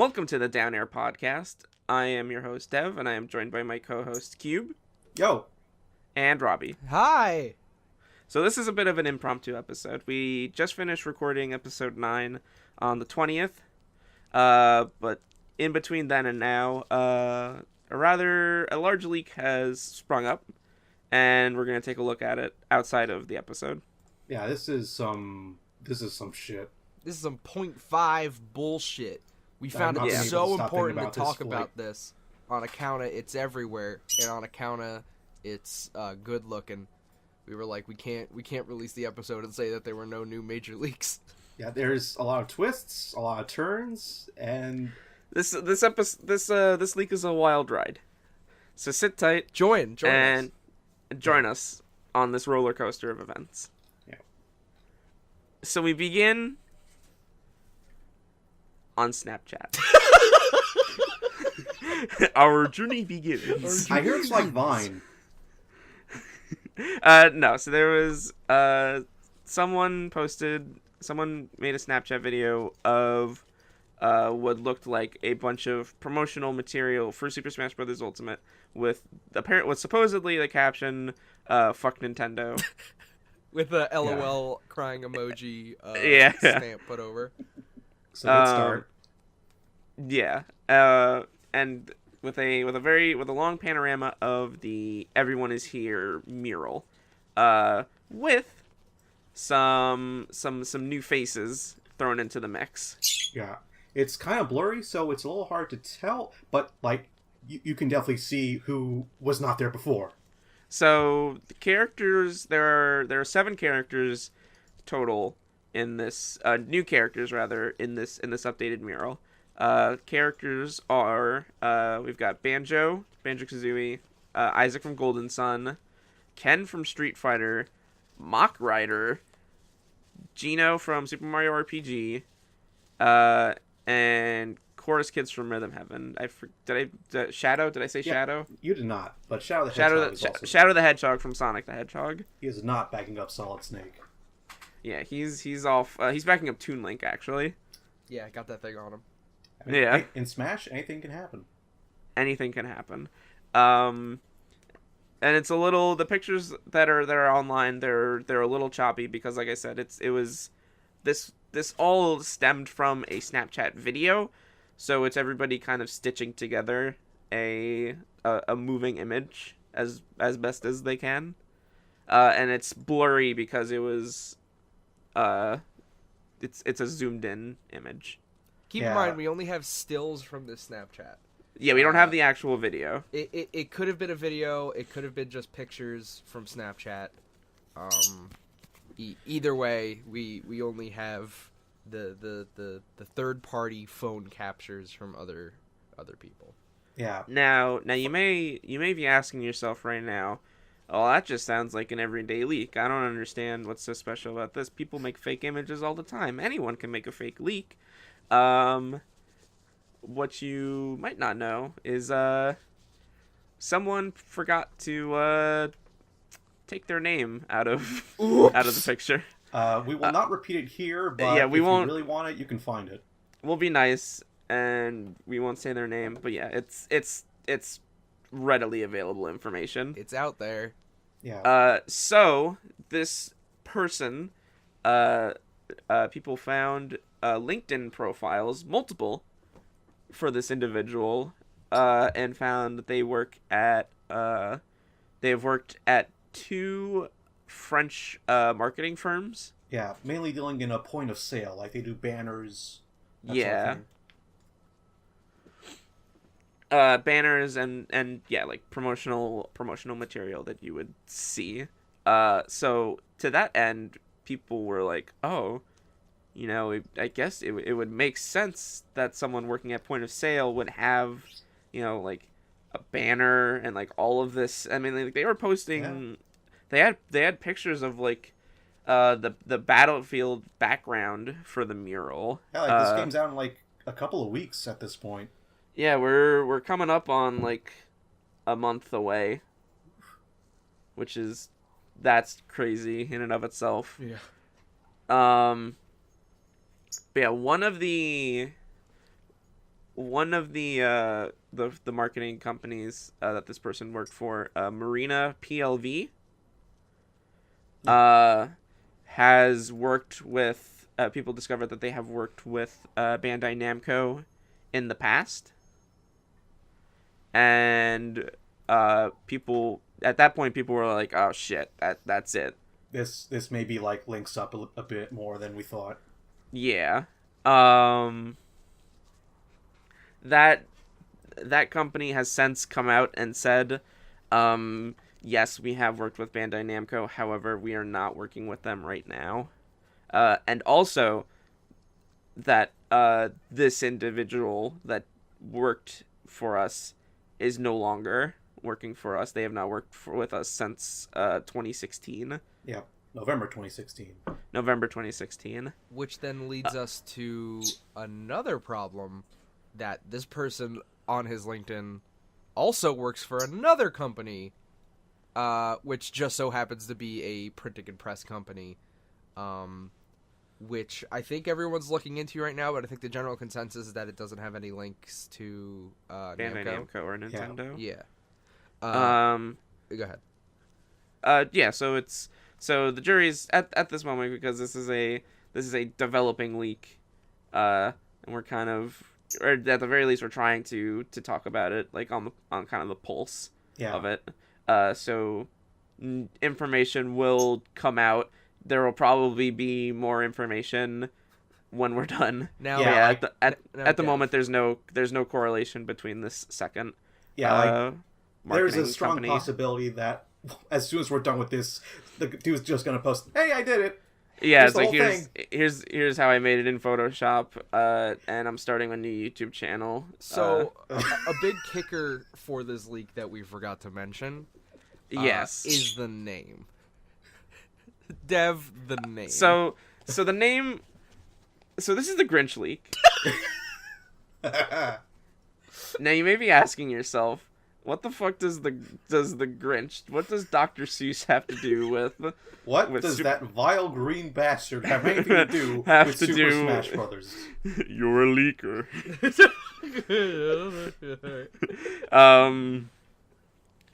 Welcome to the DownAir podcast. I am your host, Dev, and I am joined by my co-host, Cube. Yo. And Robbie. Hi. So this is a bit of an impromptu episode. We just finished recording episode 9 on the 20th, but in between then and now, a large leak has sprung up, and we're going to take a look at it outside of the episode. Yeah, this is some shit. This is some 0.5 bullshit. We found it so important to talk about this on account of it's everywhere and on account of it's good looking. We were like, we can't release the episode and say that there were no new major leaks. Yeah, there's a lot of twists, a lot of turns, and this leak is a wild ride. So sit tight, join us on this roller coaster of events. Yeah. So we begin on Snapchat. Our journey begins. I hear it's like Vine. No, so there was someone made a Snapchat video of what looked like a bunch of promotional material for Super Smash Bros. Ultimate with supposedly the caption "Fuck Nintendo." With a LOL crying emoji stamp put over. So good start. Yeah. And with a long panorama of the "Everyone is Here" mural, with some new faces thrown into the mix. Yeah, it's kind of blurry, so it's a little hard to tell. But like, you can definitely see who was not there before. So the characters, there are 7 characters total in this new characters rather in this updated mural. Characters are we've got Banjo-Kazooie, Isaac from Golden Sun, Ken from Street Fighter, Mach Rider, Gino from Super Mario RPG, and Chorus Kids from Rhythm Heaven. Shadow? Did I say Shadow? You did not, but Shadow the Hedgehog is also... Shadow the Hedgehog from Sonic the Hedgehog. He is not backing up Solid Snake. Yeah, he's off. He's backing up Toon Link, actually. Yeah, I got that thing on him. I mean, yeah. In Smash, anything can happen. Anything can happen. And it's a little, the pictures that are online, they're a little choppy because, like I said, this all stemmed from a Snapchat video, so it's everybody kind of stitching together a moving image as best as they can, and it's blurry because it was it's a zoomed in image. Keep in mind, we only have stills from this Snapchat. Yeah, we don't have the actual video. It could have been a video. It could have been just pictures from Snapchat. Either way, we only have the third party phone captures from other people. Yeah. Now you may be asking yourself right now, oh, that just sounds like an everyday leak. I don't understand what's so special about this. People make fake images all the time. Anyone can make a fake leak. What you might not know is someone forgot to take their name out of the picture. We will not repeat it here, but yeah, we won't. If you really want it, you can find it. We'll be nice and we won't say their name, but yeah, it's readily available information. It's out there. Yeah. So this person, people found LinkedIn profiles, multiple, for this individual, and found that they have worked at 2 French marketing firms. Yeah, mainly dealing in a point of sale, like they do banners. Yeah. Banners and yeah, like promotional material that you would see. So to that end, people were like, oh, you know, I guess it would make sense that someone working at point of sale would have, you know, like a banner and like all of this. I mean, like they were posting, they had pictures of like the battlefield background for the mural. Yeah, like this game's out in like a couple of weeks at this point. Yeah, we're coming up on like a month away, that's crazy in and of itself. Yeah. But yeah, one of the one of the marketing companies that this person worked for, Marina PLV, has worked with people discovered that they have worked with Bandai Namco in the past, and people at that point were like, oh shit, that's it. This maybe like links up a bit more than we thought. Yeah. That company has since come out and said, yes, we have worked with Bandai Namco, however, we are not working with them right now. And also that this individual that worked for us is no longer working for us. They have not worked with us since 2016. Yeah, November 2016. November 2016. Which then leads us to another problem, that this person on his LinkedIn also works for another company, which just so happens to be a printing and press company, which I think everyone's looking into right now, but I think the general consensus is that it doesn't have any links to Bandai Namco or Nintendo. Yeah. Go ahead. Yeah, so the jury's at this moment, because this is a developing leak, and we're kind of, or at the very least we're trying to talk about it, like on kind of the pulse of it. So information will come out. There will probably be more information when we're done. Now, at the moment there's no correlation between this second. There's a strong company. possibility that as soon as we're done with this, the dude's just gonna post, "Hey, I did it." Yeah, it's like here's how I made it in Photoshop, and I'm starting a new YouTube channel. So a big kicker for this leak that we forgot to mention, yes, is the name. Dev, the name. So the name. So this is the Grinch Leak. Now you may be asking yourself, what the fuck does the Grinch? What does Dr. Seuss have to do with? What does that vile green bastard have anything to do with Super Smash Brothers? You're a leaker.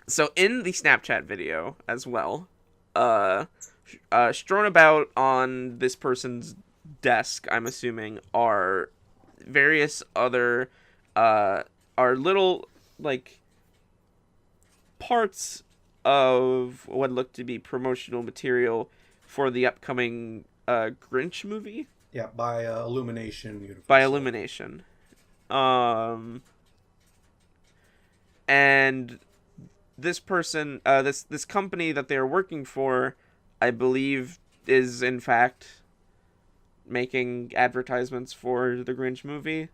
So in the Snapchat video as well, strewn about on this person's desk, I'm assuming, are various other are little like parts of what looked to be promotional material for the upcoming Grinch movie. Yeah, by Illumination Universe. By Illumination. And this person, this company that they are working for, I believe, is in fact making advertisements for the Grinch movie.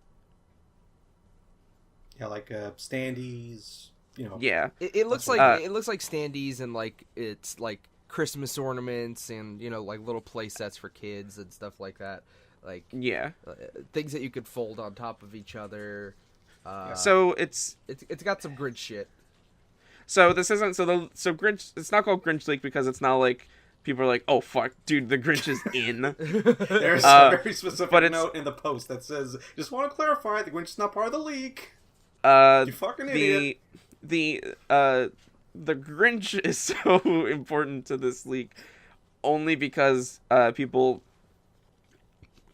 Yeah, like standees, you know. Yeah, it looks like standees, and like it's like Christmas ornaments, and you know, like little play sets for kids and stuff like that. Like things that you could fold on top of each other. So it's got some Grinch shit. So this isn't so Grinch. It's not called Grinch Leak because it's not like people are like, oh fuck, dude, the Grinch is in. There's a very specific note in the post that says, "Just want to clarify, the Grinch is not part of the leak." You fucking idiot. The Grinch is so important to this leak only because people,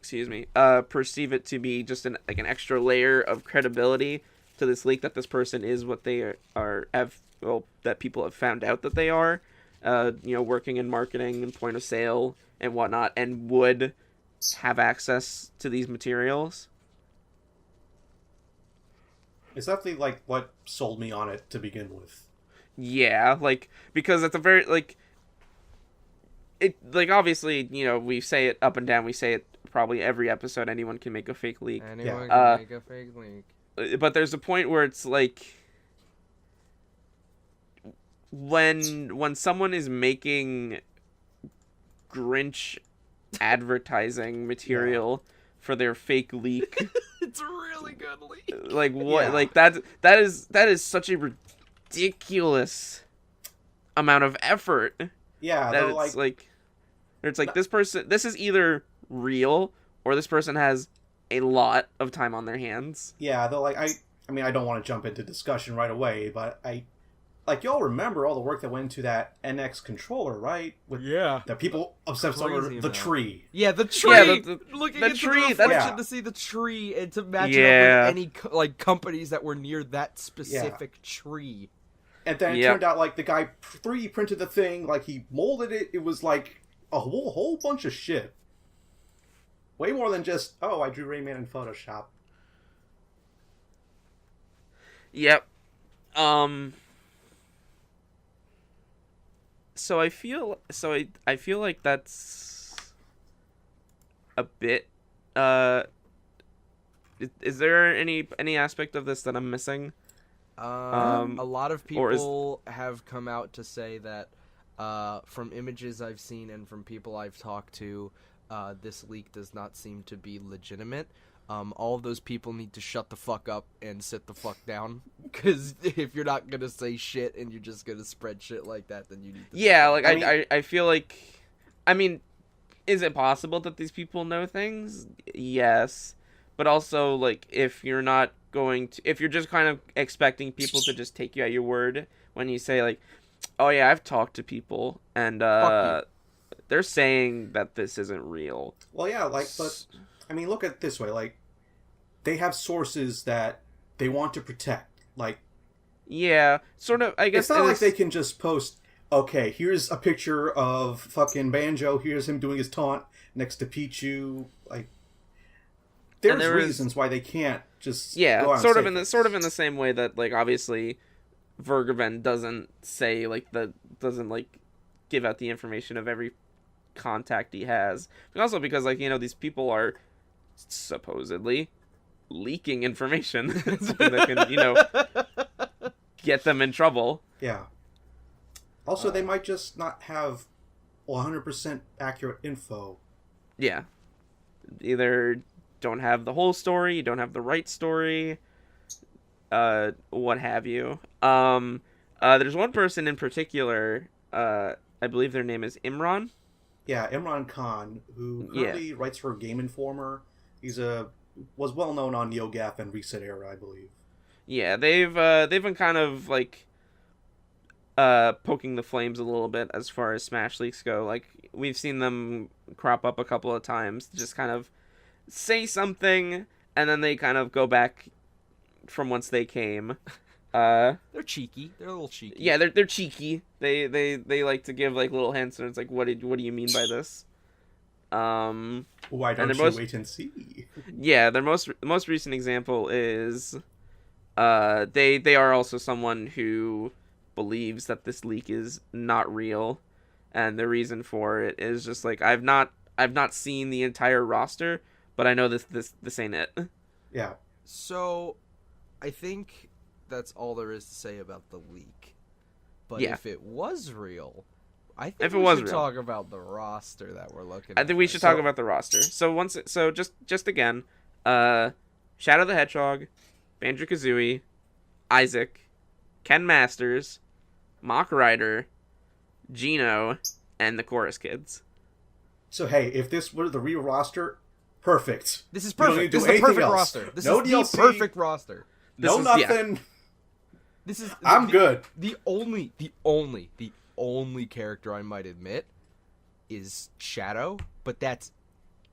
perceive it to be just an extra layer of credibility to this leak, that this person is what they that people have found out that they are, working in marketing and point of sale and whatnot, and would have access to these materials. It's definitely like what sold me on it to begin with. Yeah, because it's a very obviously, we say it up and down, we say it probably every episode, anyone can make a fake leak. Anyone can make a fake leak. But there's a point where it's like when someone is making Grinch advertising material for their fake leak, it's a really good leak. Like what? Yeah. Like that is such a ridiculous amount of effort. Yeah, that it's like this person. This is either real or this person has a lot of time on their hands. Yeah, though, like, I mean, I don't want to jump into discussion right away, but like, y'all remember all the work that went into that NX controller, right? With the people obsessed over the tree. Yeah, the tree! Yeah, looking the into tree, the reflection to see the tree and to match it up with any, like, companies that were near that specific tree. And then it turned out, like, the guy 3D printed the thing, like, he molded it. It was, like, a whole bunch of shit. Way more than just, oh, I drew Rayman in Photoshop. Yep. So I feel like that's a bit. Is there any aspect of this that I'm missing? A lot of people have come out to say that, from images I've seen and from people I've talked to, this leak does not seem to be legitimate. All of those people need to shut the fuck up and sit the fuck down. Because if you're not gonna say shit and you're just gonna spread shit like that, then you need to... Yeah, like, I feel like... I mean, is it possible that these people know things? Yes. But also, like, if you're not going to... If you're just kind of expecting people to just take you at your word when you say, like, oh yeah, I've talked to people, and, they're saying that this isn't real. Well, yeah, like, but... I mean, look at it this way, like, they have sources that they want to protect, like... Yeah, sort of, I guess... It's not like they can just post, okay, here's a picture of fucking Banjo, here's him doing his taunt next to Pichu, like... There's reasons why they can't just go out sort of in the same way that, like, obviously, Vergaven doesn't say, like, doesn't, like, give out the information of every contact he has. But also because, like, you know, these people are... supposedly leaking information something that can, you know, get them in trouble. Yeah. Also, they might just not have 100% accurate info. Yeah. Either don't have the whole story, don't have the right story, what have you. There's one person in particular, I believe their name is Imran. Yeah, Imran Khan, who currently writes for Game Informer. Was well known on NeoGAF and Reset Era, I believe. Yeah, they've been kind of like poking the flames a little bit as far as Smash leaks go. Like, we've seen them crop up a couple of times, just kind of say something, and then they kind of go back from whence they came. They're cheeky. They're a little cheeky. Yeah, they're cheeky. They like to give, like, little hints, and it's like, what do you mean by this? Why don't you wait and see? Yeah, their most recent example is they are also someone who believes that this leak is not real, and the reason for it is just like, I've not seen the entire roster, but I know this ain't it. Yeah. So I think that's all there is to say about the leak. But if it was real, I think we should talk about the roster that we're looking at. I think we should talk about the roster. So just again, Shadow the Hedgehog, Banjo-Kazooie, Isaac, Ken Masters, Mach Rider, Geno, and the Chorus Kids. So hey, if this were the real roster, perfect. This is perfect. This is the perfect roster. This is the perfect roster. No nothing. Yeah. This is. I'm good. The only character I might admit is Shadow, but that's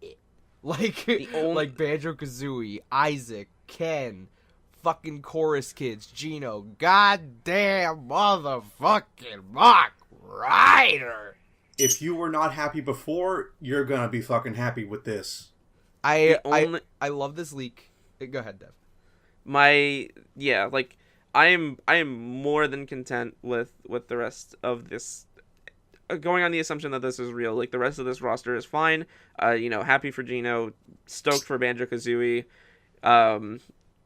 it. Like, like Banjo-Kazooie, Isaac, Ken, fucking Chorus Kids, Geno, goddamn motherfucking Mach Rider. If you were not happy before, you're gonna be fucking happy with this. I love this leak. Go ahead, Dev. I am more than content with the rest of this. Going on the assumption that this is real, like, the rest of this roster is fine. Happy for Geno, stoked for Banjo-Kazooie,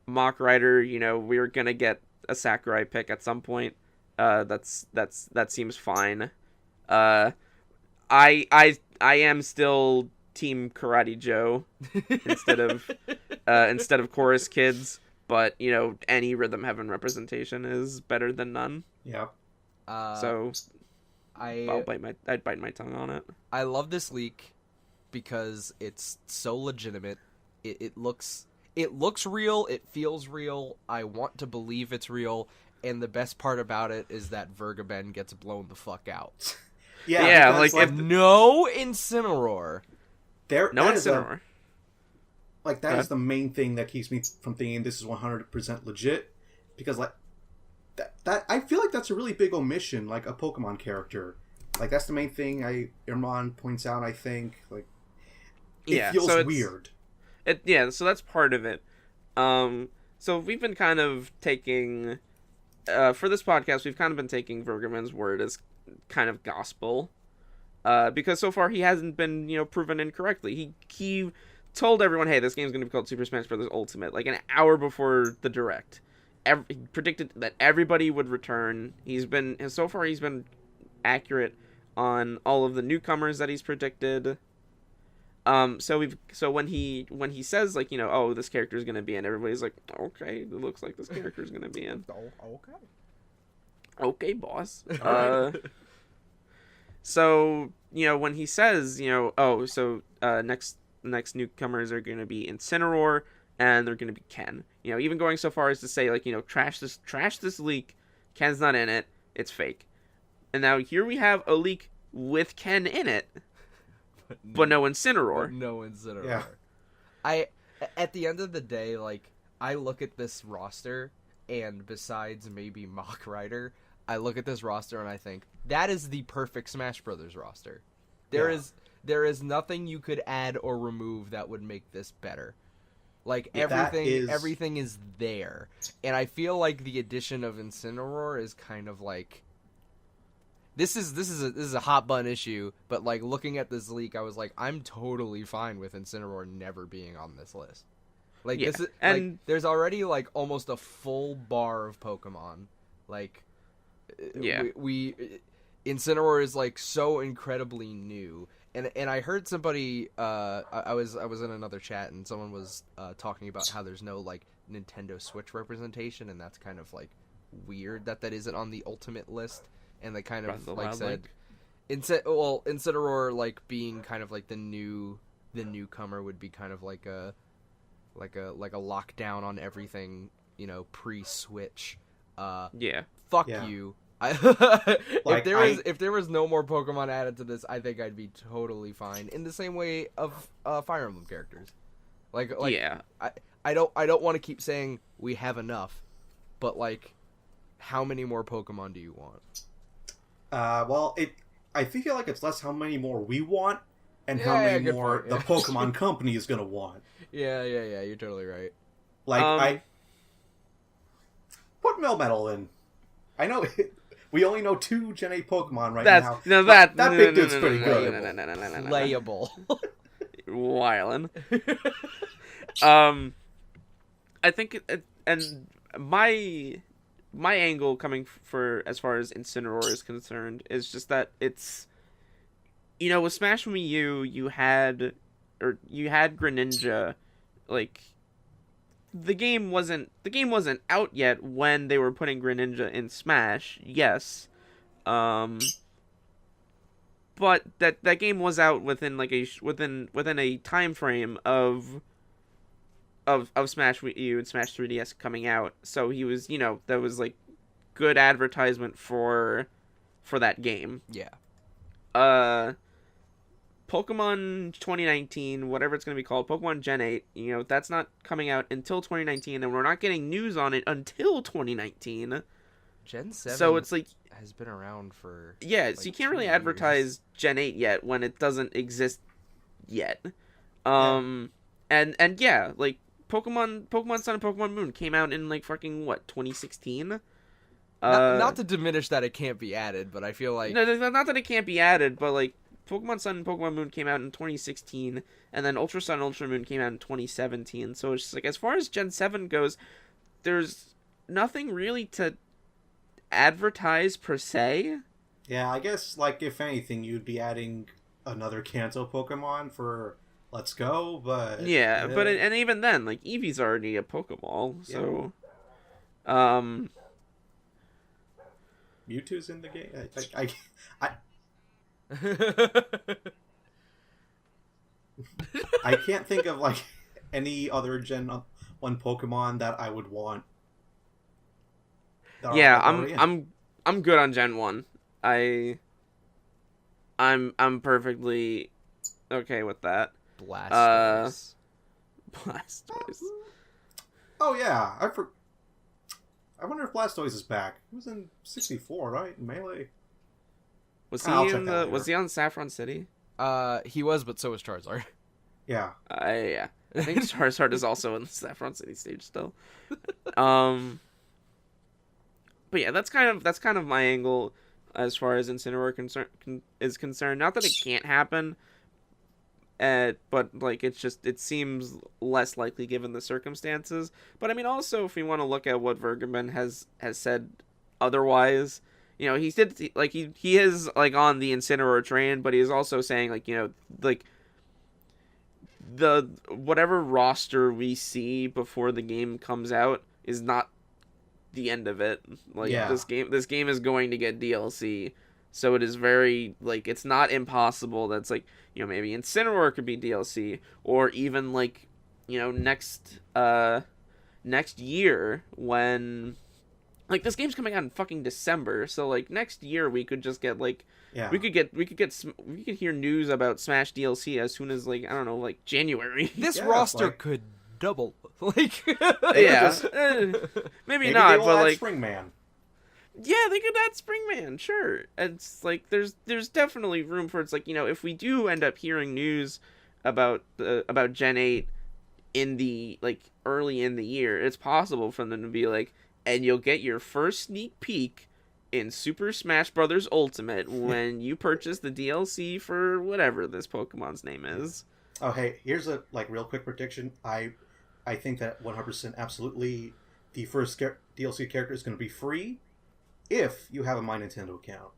Mach Rider. We're gonna get a Sakurai pick at some point. That seems fine. I am still Team Karate Joe instead of Chorus Kids. But, any Rhythm Heaven representation is better than none. Yeah. So I'd bite my tongue on it. I love this leak because it's so legitimate. It looks real. It feels real. I want to believe it's real. And the best part about it is that Vergaben gets blown the fuck out. Yeah, like no Incineroar. No Incineroar. That is the main thing that keeps me from thinking this is 100% legit, because like that I feel like that's a really big omission, like a Pokemon character. Like that's the main thing Irman points out. I think it feels weird. So that's part of it. So we've been kind of taking for this podcast, we've kind of been taking Vergaben's word as kind of gospel, because so far he hasn't been proven incorrectly. He told everyone, hey, this game's going to be called Super Smash Bros. Ultimate, like an hour before the Direct. He predicted that everybody would return. So far he's been accurate on all of the newcomers that he's predicted. So when he says like, oh, this character is going to be in, everybody's like, okay, it looks like this character is going to be in. Okay, boss. So, when he says, next newcomers are going to be Incineroar and they're going to be Ken. Even going so far as to say like, trash this leak. Ken's not in it. It's fake. And now here we have a leak with Ken in it, but no Incineroar. Yeah. At the end of the day, like, I look at this roster, and besides maybe Mach Rider, I look at this roster and I think that is the perfect Smash Brothers roster. There is nothing you could add or remove that would make this better. Like everything is there, and I feel like the addition of Incineroar is kind of like this is a hot button issue. But like looking at this leak, I was like, I'm totally fine with Incineroar never being on this list. Like this is like there's already like almost a full bar of Pokemon. Like we Incineroar is like so incredibly new. And I heard somebody I was in another chat and someone was talking about how there's no like Nintendo Switch representation, and that's kind of like weird that isn't on the ultimate list. And they kind of like said Incineroar like being kind of like the newcomer would be kind of like a lockdown on everything, pre-Switch. Fuck you. If there was no more Pokemon added to this, I think I'd be totally fine. In the same way of Fire Emblem characters, I don't want to keep saying we have enough, but like, how many more Pokemon do you want? I feel like it's less how many more we want and how many more the Pokemon Company is gonna want. Yeah, you're totally right. Like put Melmetal in. I know. We only know 2 Gen 8 Pokemon now. No, that big dude's pretty good. Playable. Wildin'. I think, and my angle coming for as far as Incineroar is concerned is just that it's, with Smash Wii U, you had Greninja, like. The game wasn't out yet when they were putting Greninja in Smash. Yes, but that game was out within like within a time frame of Smash Wii U and Smash 3DS coming out. So he was, that was like good advertisement for that game. Yeah. Pokemon 2019, whatever it's going to be called, Pokemon Gen 8, that's not coming out until 2019, and we're not getting news on it until 2019. Gen 7 so it's like has been around for so you can't really advertise Gen 8 yet when it doesn't exist yet. And like Pokemon Sun and Pokemon Moon came out in like fucking 2016? Not to diminish that it can't be added, but I feel like no, not that it can't be added, but like Pokemon Sun and Pokemon Moon came out in 2016, and then Ultra Sun and Ultra Moon came out in 2017. So it's just like, as far as Gen 7 goes, there's nothing really to advertise per se. Yeah, I guess, like, if anything, you'd be adding another Kanto Pokemon for Let's Go, but... Yeah, but and even then, like, Eevee's already a Pokeball, so... Mewtwo's in the game? I can't think of like any other Gen 1 Pokemon that I would want. Yeah, I'm good on Gen 1. I'm perfectly okay with that. Blastoise. Blastoise. Oh yeah, I wonder if Blastoise is back. He was in 64, right? In Melee. Was he on Saffron City? He was, but so was Charizard. Yeah. Yeah. I think Charizard is also in the Saffron City stage still. But yeah, that's kind of my angle as far as Incineroar is concerned. Not that it can't happen, but like it seems less likely given the circumstances. But I mean, also if we want to look at what Vergaman has said otherwise, you know, he is like on the Incineroar train, but he is also saying like, you know, like the whatever roster we see before the game comes out is not the end of it. Like this game is going to get DLC, so it is very like it's not impossible that's like, you know, maybe Incineroar could be DLC, or even like, you know, next year when like this game's coming out in fucking December, so like next year we could just get like we could hear news about Smash DLC as soon as like I don't know, like January. This roster could double. Like yeah, maybe not, but like Springman. Yeah, they could add Springman, sure. It's like there's definitely room for it's like, you know, if we do end up hearing news about Gen 8 in the like early in the year, it's possible for them to be like, and you'll get your first sneak peek in Super Smash Bros. Ultimate when you purchase the DLC for whatever this Pokemon's name is. Oh, hey, here's a like real quick prediction. I think that 100% absolutely the first DLC character is going to be free if you have a My Nintendo account.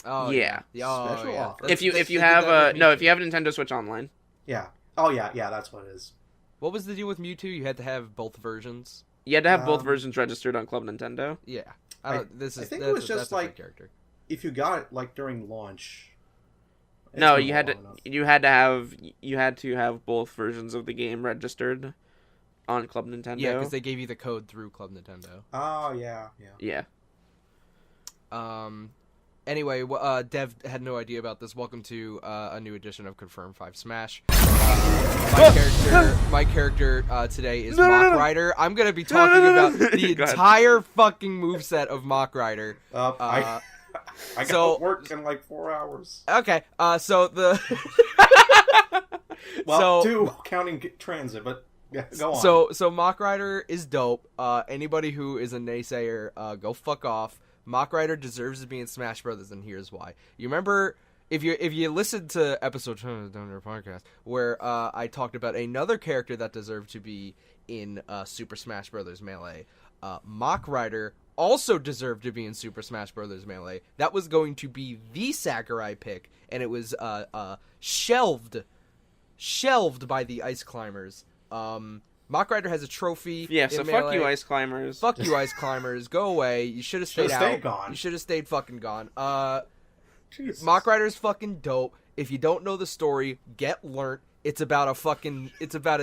Oh yeah. Special offer. If you have a Nintendo Switch Online. Yeah. Oh yeah, that's what it is. What was the deal with Mewtwo? You had to have both versions. You had to have both versions registered on Club Nintendo. Yeah. I think it was just like character. If you got it like during launch. No, you had to have both versions of the game registered on Club Nintendo. Yeah, because they gave you the code through Club Nintendo. Oh yeah. Anyway, Dev had no idea about this. Welcome to a new edition of Confirm 5 Smash. My character today is Mach Rider. I'm going to be talking about the entire fucking moveset of Mach Rider. I got work in like 4 hours. Okay, so the... well, 2 counting transit, but yeah, go on. So Mach Rider is dope. Anybody who is a naysayer, go fuck off. Mach Rider deserves to be in Smash Brothers, and here's why. You remember, if you listened to episode 2 of the DownAir podcast, where I talked about another character that deserved to be in Super Smash Brothers Melee, Mach Rider also deserved to be in Super Smash Brothers Melee. That was going to be the Sakurai pick, and it was shelved by the Ice Climbers. Mach Rider has a trophy. Yeah, so fuck you, Ice Climbers. Fuck you, Ice Climbers. Go away. You should have stayed out. Gone. You should have stayed fucking gone. Jesus. Mach Rider's fucking dope. If you don't know the story, get learnt. It's about a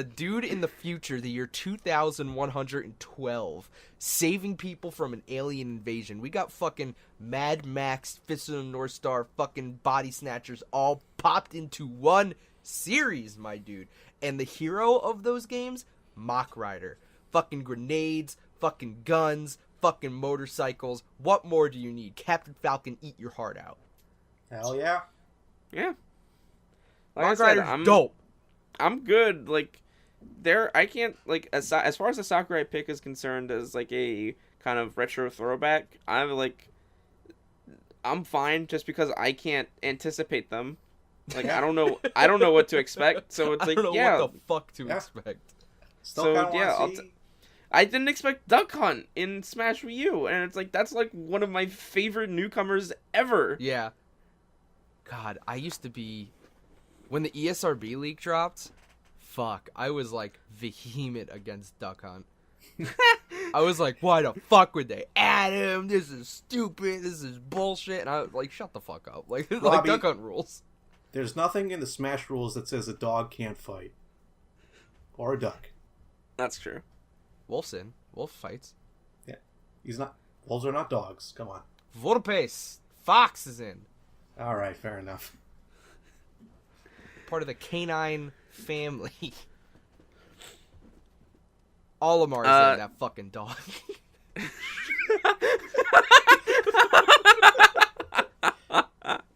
dude in the future, the year 2112, saving people from an alien invasion. We got fucking Mad Max, Fist of the North Star, fucking Body Snatchers all popped into one series, my dude. And the hero of those games, Mach Rider. Fucking grenades, fucking guns, fucking motorcycles. What more do you need? Captain Falcon, eat your heart out. Hell yeah. Yeah. Mach Rider's dope. I'm good. Like, I can't, like, as far as the Sakurai pick is concerned, as, like, a kind of retro throwback, I'm fine just because I can't anticipate them. Like, I don't know what to expect, so it's like, I don't know what the fuck to expect. I didn't expect Duck Hunt in Smash Wii U, and it's like, that's, like, one of my favorite newcomers ever. Yeah. God, I used to be... When the ESRB leak dropped, I was, like, vehement against Duck Hunt. I was like, why the fuck would they add him? This is stupid. This is bullshit. And I was like, shut the fuck up. Like, Duck Hunt rules. There's nothing in the Smash rules that says a dog can't fight. or a duck. That's true. Wolf's in. Wolf fights. Yeah, he's not. Wolves are not dogs. Come on. Volpes. Fox is in. All right, fair enough. Part of the canine family. Olimar is in, that fucking dog.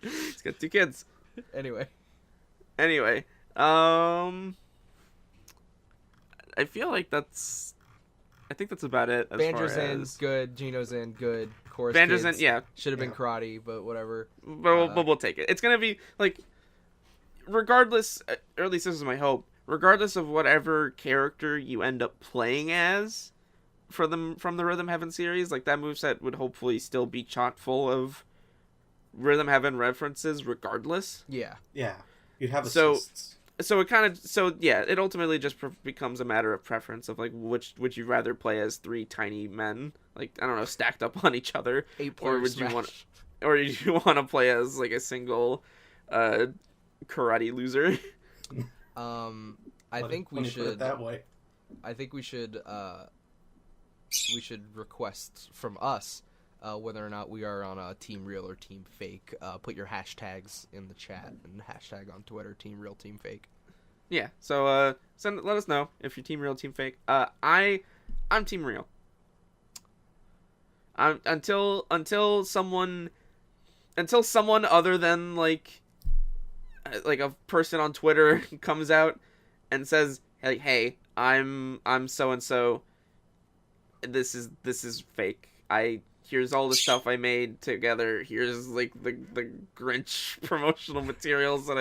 He's got 2 kids. Anyway, I feel like that's. I think that's about it. As Banjo's far in, as... good. Gino's in, good. Chorus Banjo's kids, in, yeah. Should have been karate, but whatever. But we'll take it. It's gonna be like, regardless, or at least this is my hope. Regardless of whatever character you end up playing as, from the Rhythm Heaven series, like that moveset would hopefully still be chock full of Rhythm Heaven references, regardless. Yeah. Yeah. You'd have assists. It ultimately just becomes a matter of preference of like which would you rather play as 3 tiny men, like I don't know, stacked up on each other, or would Smash. you want to play as like a single karate loser? I think we should. Put it that way. I think we should. We should request from us whether or not we are on a Team Real or Team Fake. Put your hashtags in the chat and hashtag on Twitter Team Real, Team Fake. Yeah. So let us know if you're Team Real, Team Fake. I'm Team Real. Until someone other than like a person on Twitter comes out and says, hey, I'm so and so. This is fake. Here's all the stuff I made together. Here's like the Grinch promotional materials that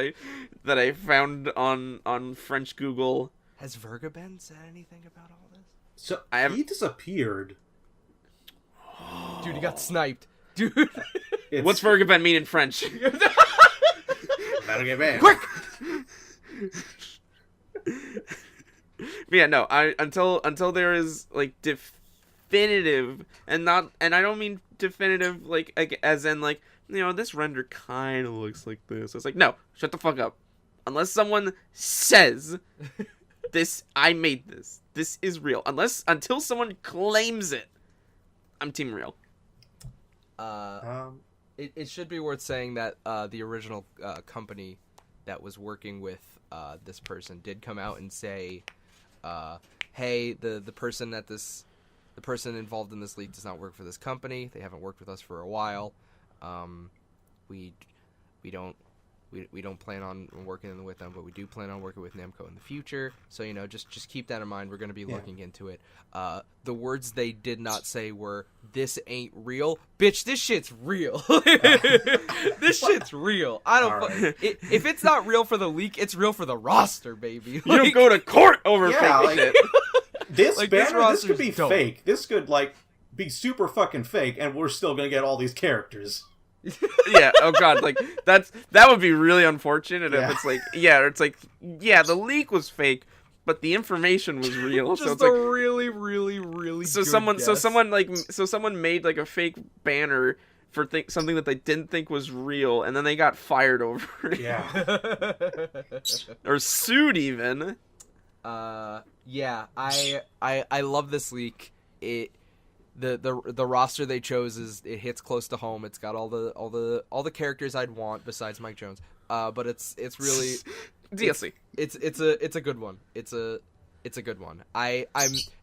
I found on French Google. Has Vergaben said anything about all this? So he disappeared. Dude, he got sniped. Dude, what's Vergaben mean in French? That'll get banned. Quick! Yeah, no. Until there is like definitive, and I don't mean definitive like as in like, you know, this render kind of looks like this. It's like, no, shut the fuck up. Unless someone says this, I made this. This is real. Until someone claims it, I'm Team Real. It should be worth saying that the original company that was working with this person did come out and say, hey, the person involved in this leak does not work for this company. They haven't worked with us for a while. We don't plan on working with them, but we do plan on working with Namco in the future. So, you know, just keep that in mind. We're going to be looking into it. The words they did not say were, "This ain't real." Bitch, this shit's real. This shit's real. I don't. Right. If it's not real for the leak, it's real for the roster, baby. You don't go to court over fake shit. This like, banner, this could be dope. fake. This could like be super fucking fake, and we're still gonna get all these characters. Yeah, oh god, like that would be really unfortunate if it's like, the leak was fake, but the information was real. Just so it's a like really, really, really so good guess. someone made like a fake banner for something that they didn't think was real, and then they got fired over it. Yeah. Or sued even. Yeah, I love this leak. The roster they chose it hits close to home. It's got all the characters I'd want besides Mike Jones. But it's really DLC. It's a good one. It's a good one. I'm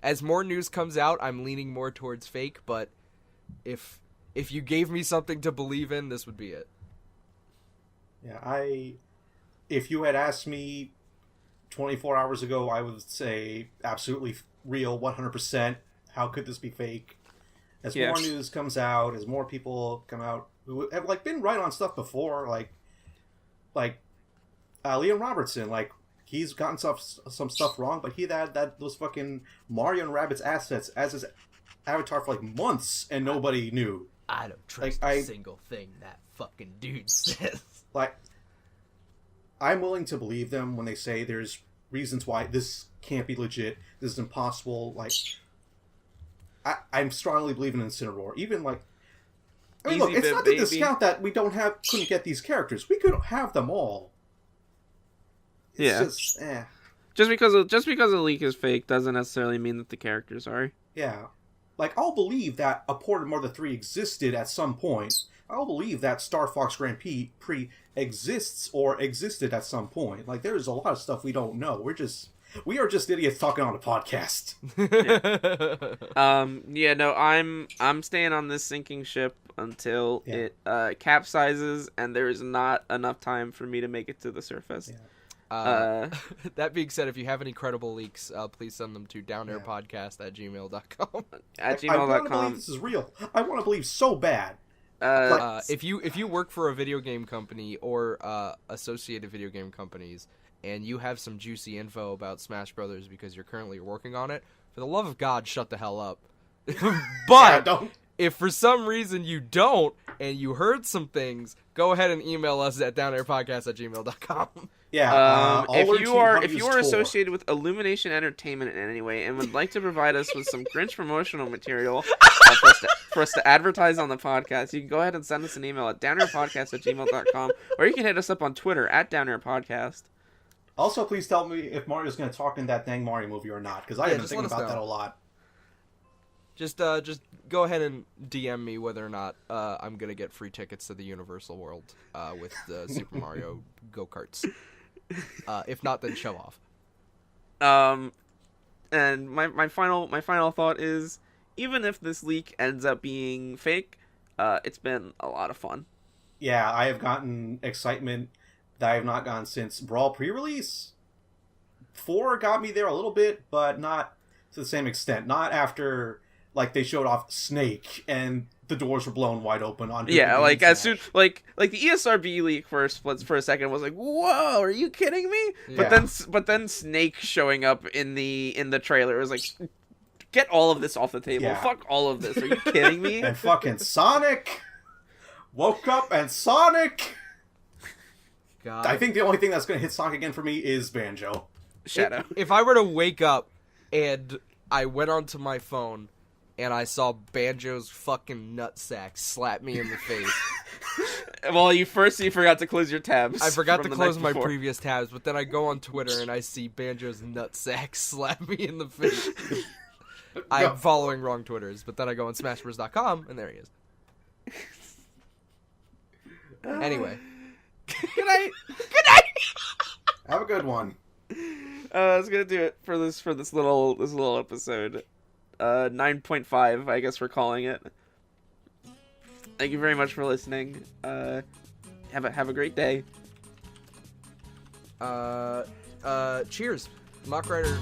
as more news comes out, I'm leaning more towards fake, but if you gave me something to believe in, this would be it. Yeah, if you had asked me 24 hours ago, I would say absolutely real, 100%. How could this be fake? As more news comes out, as more people come out who have like been right on stuff before, like Liam Robertson, like he's gotten some stuff wrong, but he had those fucking Mario and Rabbids assets as his avatar for like months, and nobody knew. I don't trust a single thing that fucking dude says. Like, I'm willing to believe them when they say there's reasons why this can't be legit, this is impossible. Like, I'm strongly believing in Incineroar. Even like, I mean, look, it's not to discount that we couldn't get these characters. We could have them all. It's just, Just because a leak is fake doesn't necessarily mean that the characters are. Yeah. Like, I'll believe that a port of Mother 3 existed at some point. I'll believe that Star Fox Grand Prix exists or existed at some point. Like, there's a lot of stuff we don't know. We are just idiots talking on a podcast. I'm staying on this sinking ship until it capsizes and there is not enough time for me to make it to the surface. Yeah. That being said, if you have any credible leaks, please send them to downairpodcast@gmail.com. At gmail.com. I want to believe this is real. I want to believe so bad. If you work for a video game company or associated video game companies, and you have some juicy info about Smash Brothers because you're currently working on it, for the love of God, shut the hell up. But if for some reason you don't, and you heard some things, go ahead and email us at downairpodcast@gmail.com. Yeah. If you are associated with Illumination Entertainment in any way and would like to provide us with some Grinch promotional material for us to advertise on the podcast, you can go ahead and send us an email at downairpodcast@gmail.com, or you can hit us up on Twitter at downairpodcast. Also, please tell me if Mario's going to talk in that dang Mario movie or not, because I have been thinking about that a lot. Just go ahead and DM me whether or not I'm going to get free tickets to the Universal World with the Super Mario go-karts. If not, then show off. And my final thought is, even if this leak ends up being fake, it's been a lot of fun. Yeah, I have gotten excitement that I have not gotten since Brawl pre-release. 4 got me there a little bit, but not to the same extent. Not after, like, they showed off Snake and the doors were blown wide open on. Yeah, like as soon like the ESRB leak for a second was like, whoa, are you kidding me? Yeah. But then Snake showing up in the trailer was like, get all of this off the table. Yeah. Fuck all of this. Are you kidding me? And fucking Sonic woke up and Sonic. God. I think the only thing that's going to hit Sonic again for me is Banjo. Shadow. If I were to wake up and I went onto my phone and I saw Banjo's fucking nutsack slap me in the face. Well, you forgot to close your tabs. I forgot to close my previous tabs, but then I go on Twitter and I see Banjo's nutsack slap me in the face. I'm following wrong Twitters, but then I go on SmashBros.com and there he is. Anyway. Good night. Good night. Have a good one. That's gonna do it for this little episode. 9.5, I guess we're calling it. Thank you very much for listening. Have a great day. Cheers, Mock Rider.